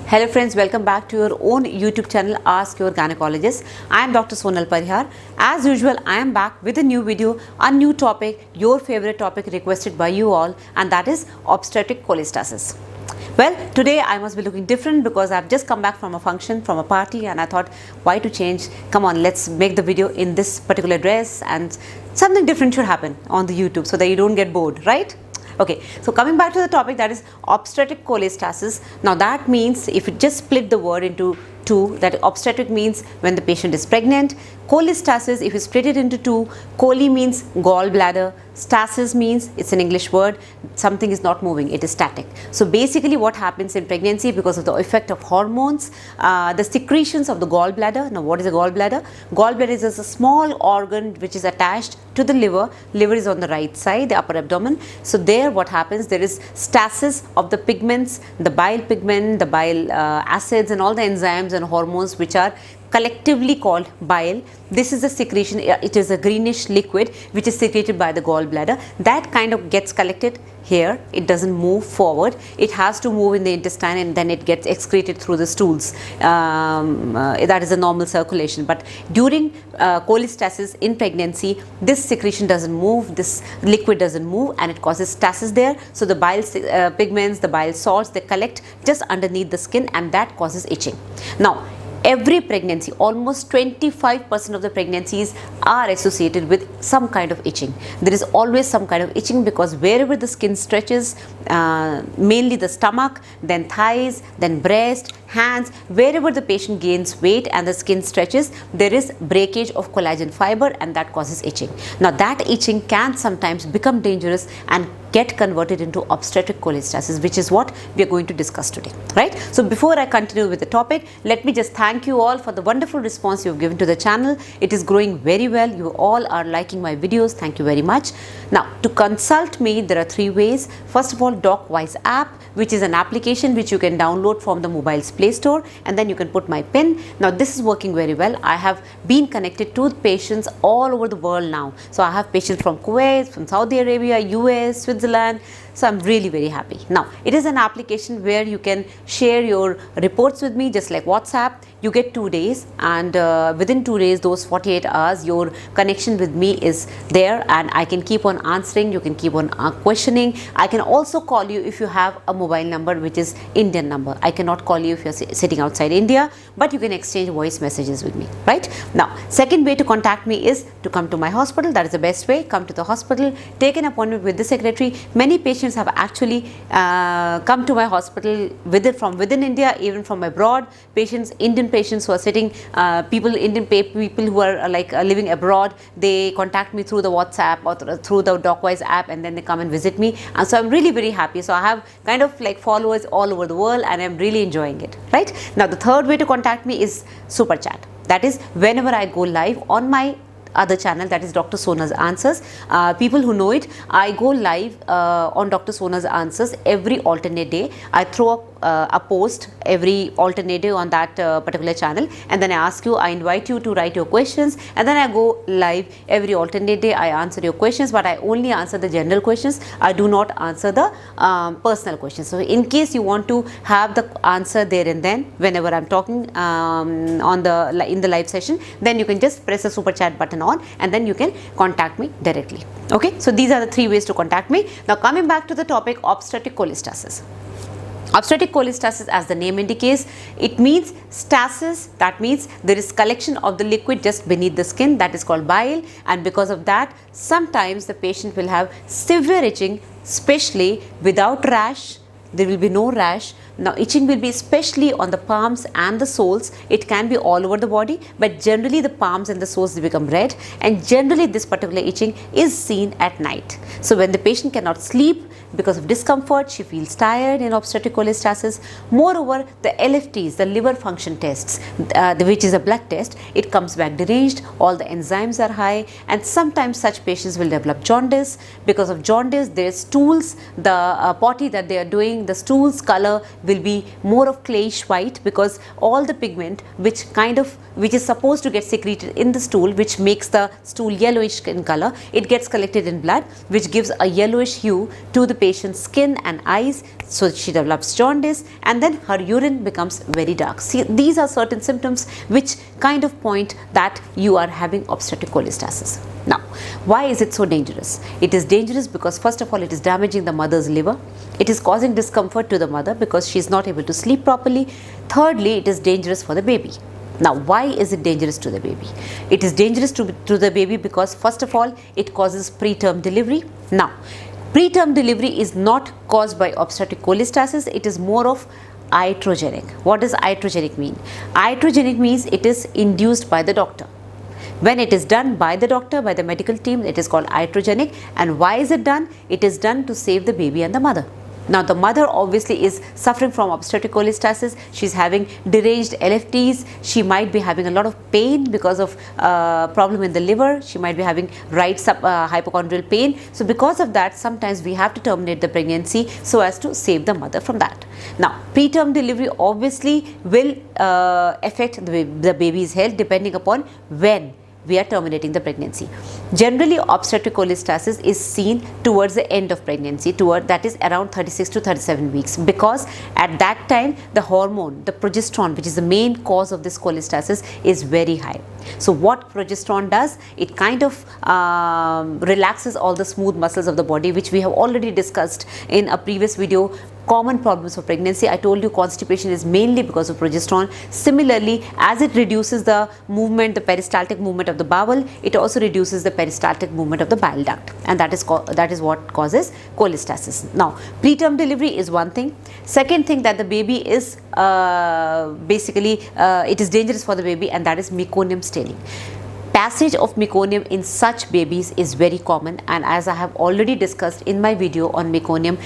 Hello friends, welcome back to your own YouTube channel Ask Your Gynecologist. I am Dr. Sonal Parihar. As usual, I am back with a new video, a new topic, your favorite topic requested by you all, and that is obstetric cholestasis. Well, today I must be looking different because I've just come back from a function, from a party, and I thought, why to change? Come on, let's make the video in this particular dress, and something different should happen on the YouTube so that you don't get bored, right? Okay, so coming back to the topic, that is obstetric cholestasis. Now that means, if you just split the word into two, that obstetric means when the patient is pregnant. Cholestasis, if you split it into two, chole means gallbladder, stasis means, it's an English word, something is not moving, it is static. So basically what happens in pregnancy, because of the effect of hormones, the secretions of the gallbladder. Now what is a gallbladder? Gallbladder is a small organ which is attached to the liver. Liver is on the right side, the upper abdomen. So there what happens, there is stasis of the pigments, the bile pigment, the bile acids and all the enzymes and hormones which are collectively called bile. This is a secretion, it is a greenish liquid which is secreted by the gallbladder. That kind of gets collected here, it doesn't move forward, it has to move in the intestine and then it gets excreted through the stools. That is a normal circulation. But during cholestasis in pregnancy, this secretion doesn't move, this liquid doesn't move, and it causes stasis there. So the bile pigments, the bile salts, they collect just underneath the skin, and that causes itching. Now every pregnancy, almost 25% of the pregnancies are associated with some kind of itching. There is always some kind of itching because wherever the skin stretches, mainly the stomach, then thighs, then breast, hands, wherever the patient gains weight and the skin stretches, there is breakage of collagen fiber, and that causes itching. Now that itching can sometimes become dangerous and get converted into obstetric cholestasis, which is what we are going to discuss today, right? So before I continue with the topic, let me just thank you all for the wonderful response you have given to the channel. It is growing very well. You all are liking my videos. Thank you very much. Now to consult me, there are three ways. First of all, DocWise app, which is an application which you can download from the mobile's Play Store, and then you can put my pin. Now this is working very well. I have been connected to patients all over the world now. So I have patients from Kuwait, from Saudi Arabia, US, Switzerland. So I'm really very happy. Now it is an application where you can share your reports with me, just like WhatsApp. You get 2 days, and within 2 days, those 48 hours, your connection with me is there, and I can keep on answering. You can keep on questioning. I can also call you if you have a mobile number which is Indian number. I cannot call you if you're sitting outside India, but you can exchange voice messages with me, right? Now second way to contact me is to come to my hospital. That is the best way. Come to the hospital, take an appointment with the secretary. Many patients have actually come to my hospital from within India, even from abroad. Indian patients who are sitting, Indian people who are living abroad, they contact me through the WhatsApp or through the DocWise app, and then they come and visit me. And so I'm really very happy. So I have kind of like followers all over the world, and I'm really enjoying it, right? Now the third way to contact me is Super Chat. That is whenever I go live on my other channel, that is Dr. Sona's Answers. People who know it, I go live on Dr. Sona's Answers every alternate day. I throw up a post every alternate day on that particular channel, and then I ask you, I invite you to write your questions, and then I go live every alternate day. I answer your questions, but I only answer the general questions. I do not answer the personal questions. So in case you want to have the answer there and then whenever I'm talking in the live session, then you can just press the Super Chat button on, and then you can contact me directly. Okay, so these are the three ways to contact me. Now coming back to the topic, obstetric cholestasis. Obstetric cholestasis, as the name indicates, it means stasis. That means there is collection of the liquid just beneath the skin, that is called bile, and because of that sometimes the patient will have severe itching, especially without rash. There will be no rash. Now itching will be especially on the palms and the soles. It can be all over the body, but generally the palms and the soles, they become red, and generally this particular itching is seen at night. So when the patient cannot sleep because of discomfort, she feels tired in obstetric cholestasis. Moreover, the LFTs, the liver function tests, which is a blood test, it comes back deranged, all the enzymes are high, and sometimes such patients will develop jaundice. Because of jaundice, their stools, the potty that they are doing, the stools color will be more of clayish white, because all the pigment which is supposed to get secreted in the stool, which makes the stool yellowish in color, it gets collected in blood, which gives a yellowish hue to the patient's skin and eyes, so she develops jaundice, and then her urine becomes very dark. See, these are certain symptoms which kind of point that you are having obstetric cholestasis. Now, why is it so dangerous? It is dangerous because first of all, it is damaging the mother's liver. It is causing discomfort to the mother because she is not able to sleep properly. Thirdly, it is dangerous for the baby. Now, why is it dangerous to the baby? It is dangerous to the baby because first of all, it causes preterm delivery. Now, preterm delivery is not caused by obstetric cholestasis, it is more of iatrogenic. What does iatrogenic mean? Iatrogenic means it is induced by the doctor. When it is done by the doctor, by the medical team, it is called iatrogenic. And why is it done? It is done to save the baby and the mother. Now, the mother obviously is suffering from obstetric cholestasis. She is having deranged LFTs. She might be having a lot of pain because of problem in the liver. She might be having right hypochondrial pain. So, because of that, sometimes we have to terminate the pregnancy so as to save the mother from that. Now, preterm delivery obviously will affect the baby's health depending upon when we are terminating the pregnancy. Generally, obstetric cholestasis is seen towards the end of pregnancy, that is around 36 to 37 weeks, because at that time the hormone, the progesterone, which is the main cause of this cholestasis, is very high. So, what progesterone does? It kind of relaxes all the smooth muscles of the body, which we have already discussed in a previous video. Common problems of pregnancy, I told you constipation is mainly because of progesterone. Similarly, as it reduces the movement, the peristaltic movement of the bowel, it also reduces the peristaltic movement of the bile duct, and that is what causes cholestasis. Now, preterm delivery is one thing. Second thing, that the baby is it is dangerous for the baby, and that is meconium staining. Passage of meconium in such babies is very common, and as I have already discussed in my video on meconium,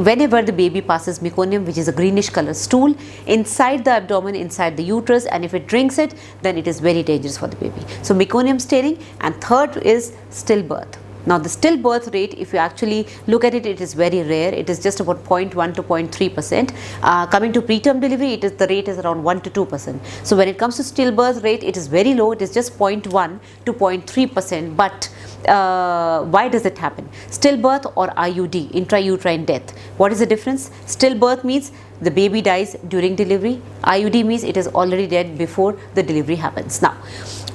whenever the baby passes meconium, which is a greenish color stool, inside the abdomen, inside the uterus, and if it drinks it, then it is very dangerous for the baby. So, meconium staining. And third is stillbirth. Now, the stillbirth rate, if you actually look at it, it is very rare. It is just about 0.1 to 0.3%. Coming to preterm delivery, the rate is around 1 to 2%. So, when it comes to stillbirth rate, it is very low. It is just 0.1 to 0.3%. But why does it happen? Stillbirth or IUD, intrauterine death. What is the difference? Stillbirth means the baby dies during delivery. IUD means it is already dead before the delivery happens. Now,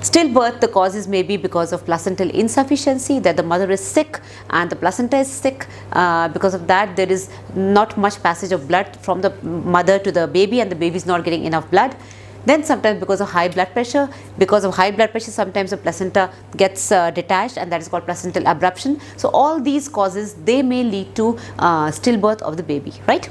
stillbirth, the causes may be because of placental insufficiency, that the mother is sick and the placenta is sick. Because of that, there is not much passage of blood from the mother to the baby, and the baby is not getting enough blood. Then sometimes because of high blood pressure, sometimes the placenta gets detached, and that is called placental abruption. So, all these causes, they may lead to stillbirth of the baby, right?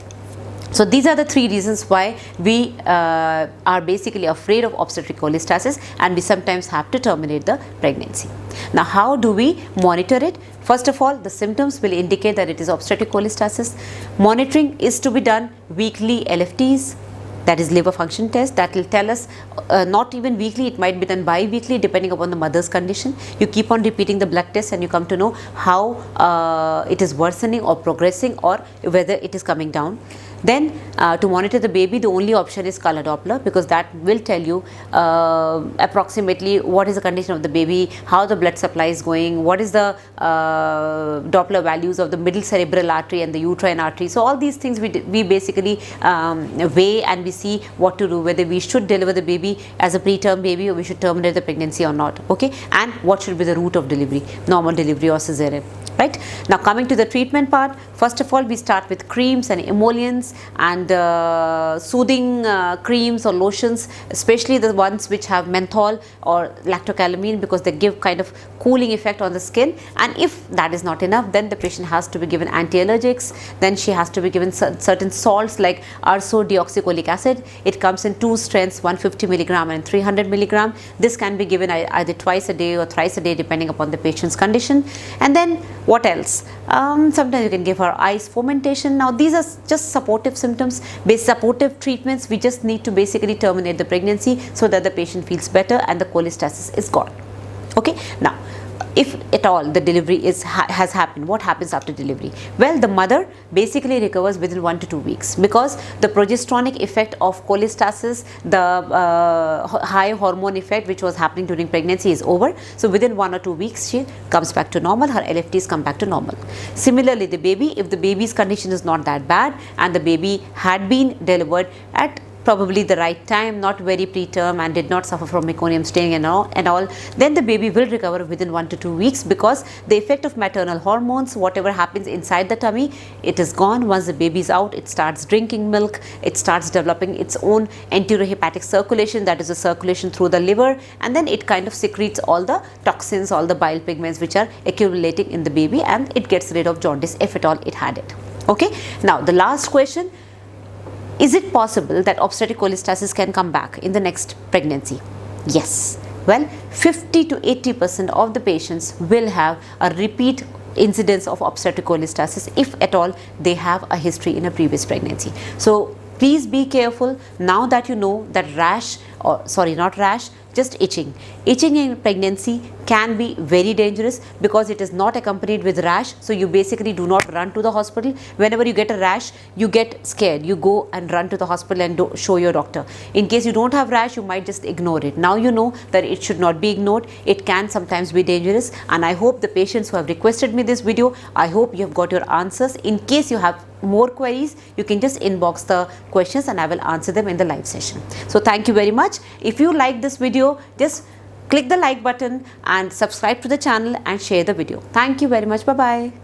So, these are the three reasons why we are basically afraid of obstetric cholestasis, and we sometimes have to terminate the pregnancy. Now, how do we monitor it? First of all, the symptoms will indicate that it is obstetric cholestasis. Monitoring is to be done weekly LFTs, that is liver function test, that will tell us not even weekly, it might be done bi-weekly depending upon the mother's condition. You keep on repeating the blood test and you come to know how it is worsening or progressing, or whether it is coming down. Then to monitor the baby, the only option is color Doppler, because that will tell you approximately what is the condition of the baby, how the blood supply is going, what is the Doppler values of the middle cerebral artery and the uterine artery. So, all these things we basically weigh, and we see what to do, whether we should deliver the baby as a preterm baby or we should terminate the pregnancy or not, okay, and what should be the route of delivery, normal delivery or cesarean. Right. Now, coming to the treatment part, first of all, we start with creams and emollients and soothing creams or lotions, especially the ones which have menthol or lactocalamine, because they give kind of cooling effect on the skin. And if that is not enough, then the patient has to be given anti-allergics. Then she has to be given certain salts like ursodeoxycholic acid. It comes in two strengths, 150 milligram and 300 milligram. This can be given either twice a day or thrice a day depending upon the patient's condition. And then what else? Sometimes you can give her ice fomentation. Now, these are just supportive symptoms, supportive treatments. We just need to basically terminate the pregnancy so that the patient feels better and the cholestasis is gone. Okay. Now, if at all the delivery has happened, what happens after delivery? Well, the mother basically recovers within 1 to 2 weeks, because the progesteronic effect of cholestasis, the high hormone effect which was happening during pregnancy, is over. So within 1 or 2 weeks she comes back to normal, her LFTs come back to normal. Similarly, the baby, if the baby's condition is not that bad and the baby had been delivered at probably the right time, not very preterm, and did not suffer from meconium staining and all, then the baby will recover within 1 to 2 weeks, because the effect of maternal hormones, whatever happens inside the tummy, it is gone. Once the baby is out, it starts drinking milk, it starts developing its own enterohepatic circulation, that is the circulation through the liver, and then it kind of secretes all the toxins, all the bile pigments which are accumulating in the baby, and it gets rid of jaundice if at all it had it. Okay, now the last question: is it possible that obstetric cholestasis can come back in the next pregnancy? Yes. Well, 50 to 80% of the patients will have a repeat incidence of obstetric cholestasis if at all they have a history in a previous pregnancy. So please be careful now that you know that rash, or sorry, not rash, just itching. Itching in pregnancy can be very dangerous because it is not accompanied with rash. So you basically do not run to the hospital. Whenever you get a rash, you get scared. You go and run to the hospital and show your doctor. In case you don't have rash, you might just ignore it. Now you know that it should not be ignored. It can sometimes be dangerous. And I hope the patients who have requested me this video, I hope you have got your answers. In case you have more queries, you can just inbox the questions and I will answer them in the live session. So thank you very much. If you like this video, just click the like button and subscribe to the channel and share the video. Thank you very much. Bye bye.